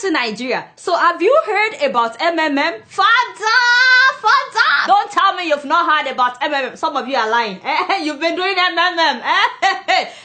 to Nigeria. So have you heard about MMM? Father! Don't tell me you've not heard about MMM. Some of you are lying. You've been doing MMM.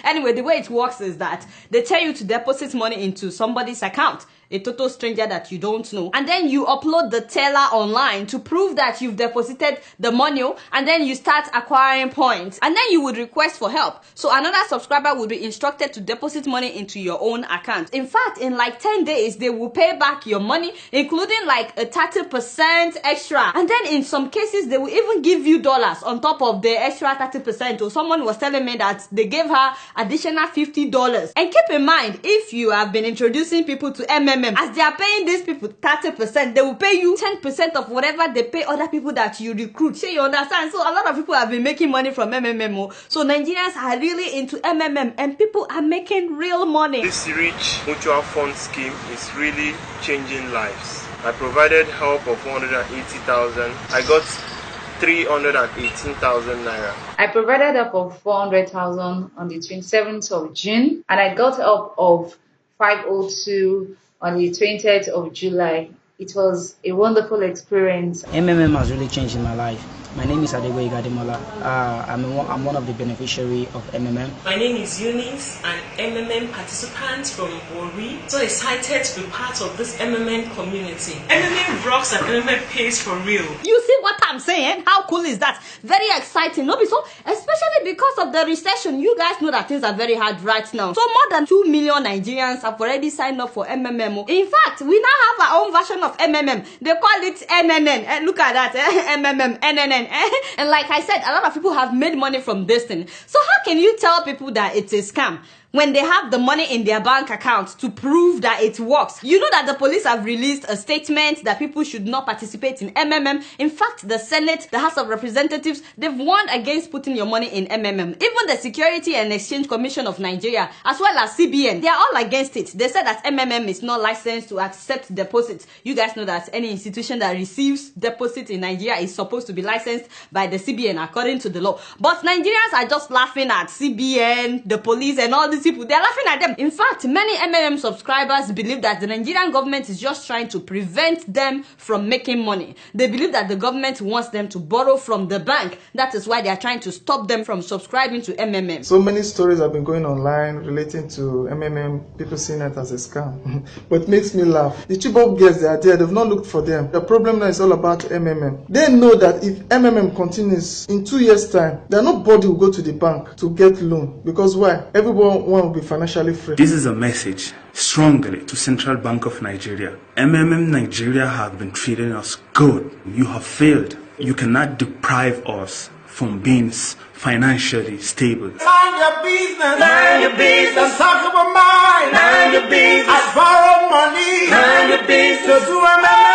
Anyway, the way it works is that they tell you to deposit money into somebody's account, a total stranger that you don't know, and then you upload the teller online to prove that you've deposited the money, and then you start acquiring points, and then you would request for help. So another subscriber will be instructed to deposit money into your own account. In fact, in like 10 days they will pay back your money, including like a 30% extra, and then in some cases they will even give you dollars on top of the extra 30%. Or someone was telling me that they gave her additional $50. And keep in mind, if you have been introducing people to MMM, as they are paying these people 30%, they will pay you 10% of whatever they pay other people that you recruit. So you understand? So a lot of people have been making money from MMM. So Nigerians are really into MMM, and people are making real money. This rich mutual fund scheme is really changing lives. I provided help of 180,000. I got 318,000 naira. I provided help of 400,000 on the 27th of June, and I got help of 502 on the 20th of July. It was a wonderful experience. MMM has really changed my life. My name is Adegboye Gademola. I'm one of the beneficiaries of MMM. My name is Eunice, an MMM participant from Warri. So excited to be part of this MMM community. MMM rocks and MMM pays for real. You see what I'm saying? How cool is that? Very exciting, no? So, especially because of the recession, you guys know that things are very hard right now. So more than 2 million Nigerians have already signed up for MMM. In fact, we now have our own version of MMM. They call it NNN. And look at that, MMM, NNN. And like I said, a lot of people have made money from this thing. So how can you tell people that it's a scam when they have the money in their bank account to prove that it works? You know that the police have released a statement that people should not participate in MMM. In fact, the Senate, the House of Representatives, they've warned against putting your money in MMM. Even the Security and Exchange Commission of Nigeria, as well as CBN, they are all against it. They said that MMM is not licensed to accept deposits. You guys know that any institution that receives deposits in Nigeria is supposed to be licensed by the CBN according to the law. But Nigerians are just laughing at CBN, the police, and all these people. They're laughing at them. In fact, many MMM subscribers believe that the Nigerian government is just trying to prevent them from making money. They believe that the government wants them to borrow from the bank. That is why they are trying to stop them from subscribing to MMM. So many stories have been going online relating to MMM, people seeing it as a scam. But it makes me laugh. The Chibok girls, they are there, they've not looked for them. The problem now is all about MMM. They know that if MMM continues in 2 years' time, then nobody will go to the bank to get loan. Because why? Everyone will be financially free. This is a message strongly to Central Bank of Nigeria. MMM Nigeria have been treating us good. You have failed. You cannot deprive us from being financially stable. Mind your business. Mind your business. Talk about mine. Mind your business. I borrow money. Mind your business. To do MMM.